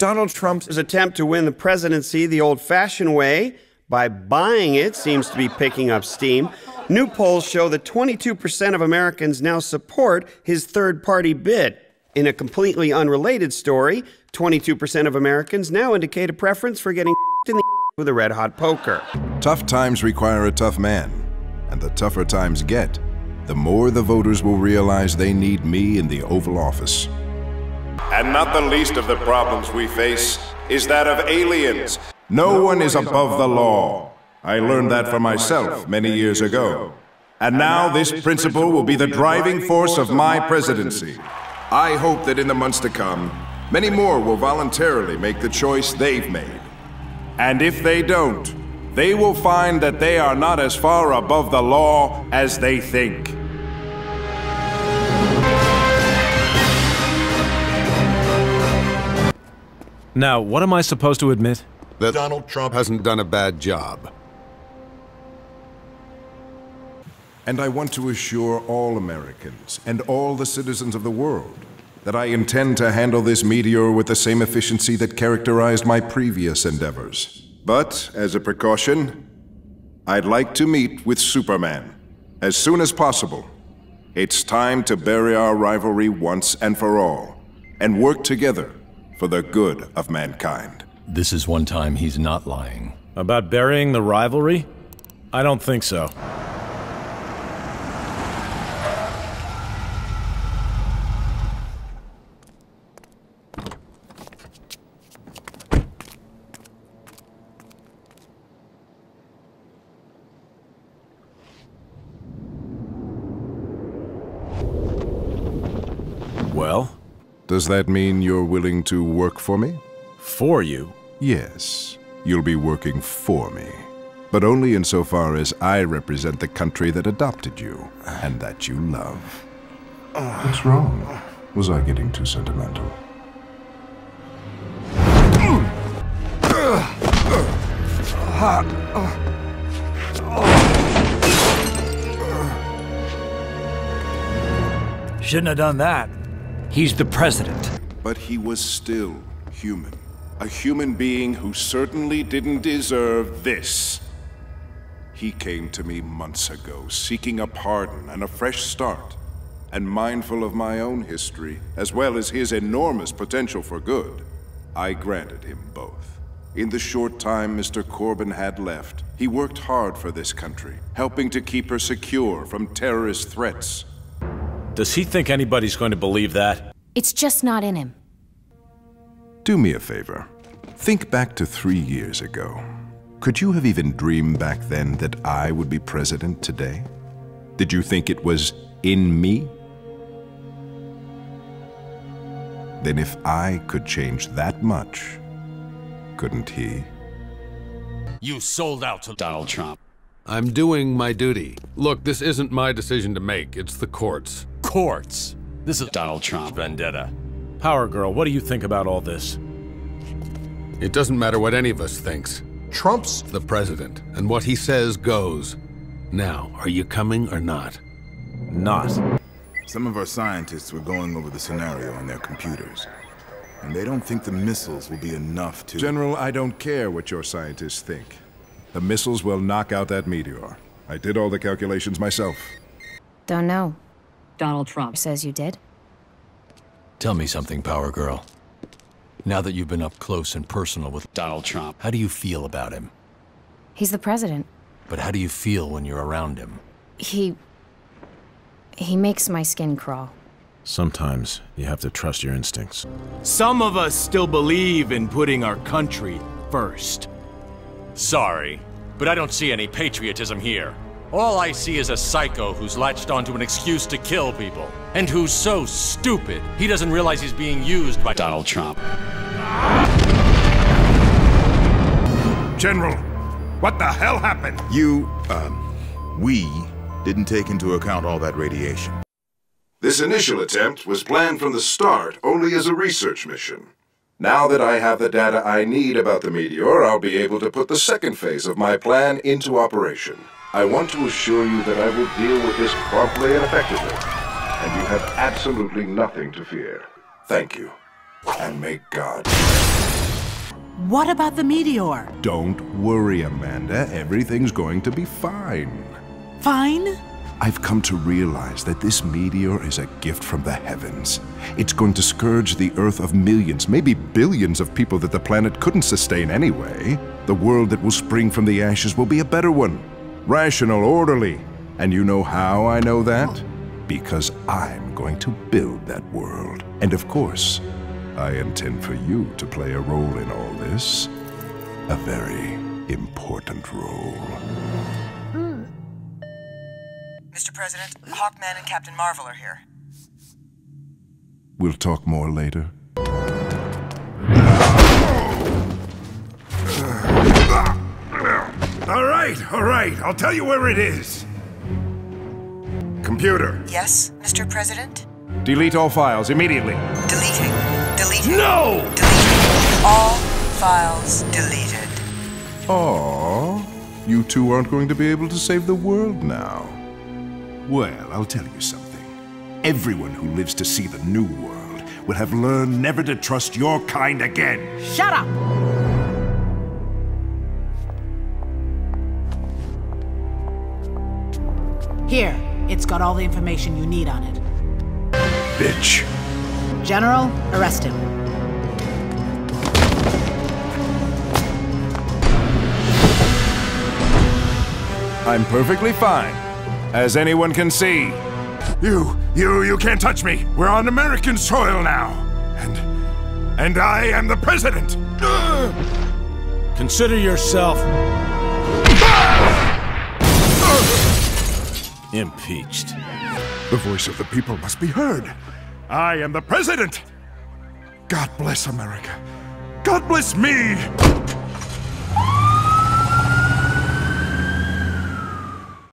Donald Trump's attempt to win the presidency the old-fashioned way, by buying it, seems to be picking up steam. New polls show that 22% of Americans now support his third-party bid. In a completely unrelated story, 22% of Americans now indicate a preference for getting in the with a red-hot poker. Tough times require a tough man, and the tougher times get, the more the voters will realize they need me in the Oval Office. And not the least of the problems we face is that of aliens. No one is above the law. I learned that for myself many years ago. And now this principle will be the driving force of my presidency. I hope that in the months to come, many more will voluntarily make the choice they've made. And if they don't, they will find that they are not as far above the law as they think. Now, what am I supposed to admit? That Donald Trump hasn't done a bad job. And I want to assure all Americans and all the citizens of the world that I intend to handle this meteor with the same efficiency that characterized my previous endeavors. But, as a precaution, I'd like to meet with Superman as soon as possible. It's time to bury our rivalry once and for all, and work together for the good of mankind. This is one time he's not lying. About burying the rivalry? I don't think so. Well? Does that mean you're willing to work for me? For you? Yes, you'll be working for me. But only insofar as I represent the country that adopted you, and that you love. What's wrong? Was I getting too sentimental? Shouldn't have done that. He's the president. But he was still human. A human being who certainly didn't deserve this. He came to me months ago, seeking a pardon and a fresh start, and mindful of my own history, as well as his enormous potential for good. I granted him both. In the short time Mr. Corbin had left, he worked hard for this country, helping to keep her secure from terrorist threats. Does he think anybody's going to believe that? It's just not in him. Do me a favor. Think back to 3 years ago. Could you have even dreamed back then that I would be president today? Did you think it was in me? Then if I could change that much, couldn't he? You sold out to Donald Trump. I'm doing my duty. Look, this isn't my decision to make. It's the courts. Courts. This is Donald Trump vendetta. Power Girl, what do you think about all this? It doesn't matter what any of us thinks. Trump's the president, and what he says goes. Now, are you coming or not? Not. Some of our scientists were going over the scenario on their computers, and they don't think the missiles will be enough to... General, I don't care what your scientists think. The missiles will knock out that meteor. I did all the calculations myself. Don't know. Donald Trump Says you did? Tell me something, Power Girl. Now that you've been up close and personal with Donald Trump, how do you feel about him? He's the president. But how do you feel when you're around him? He makes my skin crawl. Sometimes you have to trust your instincts. Some of us still believe in putting our country first. Sorry, but I don't see any patriotism here. All I see is a psycho who's latched onto an excuse to kill people, and who's so stupid he doesn't realize he's being used by Donald Trump. General, what the hell happened? We didn't take into account all that radiation. This initial attempt was planned from the start only as a research mission. Now that I have the data I need about the meteor, I'll be able to put the second phase of my plan into operation. I want to assure you that I will deal with this promptly and effectively, and you have absolutely nothing to fear. Thank you. and make God. What about the meteor? Don't worry, Amanda. Everything's going to be fine. Fine? I've come to realize that this meteor is a gift from the heavens. It's going to scourge the Earth of millions, maybe billions of people that the planet couldn't sustain anyway. The world that will spring from the ashes will be a better one. Rational, orderly. And you know how I know that? Because I'm going to build that world. And of course, I intend for you to play a role in all this. A very important role. Mr. President, Hawkman and Captain Marvel are here. We'll talk more later. All right. I'll tell you where it is. Computer. Yes, Mr. President? Delete all files immediately. Deleting. No! Deleting. All files deleted. Aww. You two aren't going to be able to save the world now. Well, I'll tell you something. Everyone who lives to see the new world will have learned never to trust your kind again. Shut up! Here, it's got all the information you need on it. Bitch. General, arrest him. I'm perfectly fine, as anyone can see. You can't touch me. We're on American soil now. And I am the president. Consider yourself impeached. The voice of the people must be heard. I am the president. God bless America. God bless me.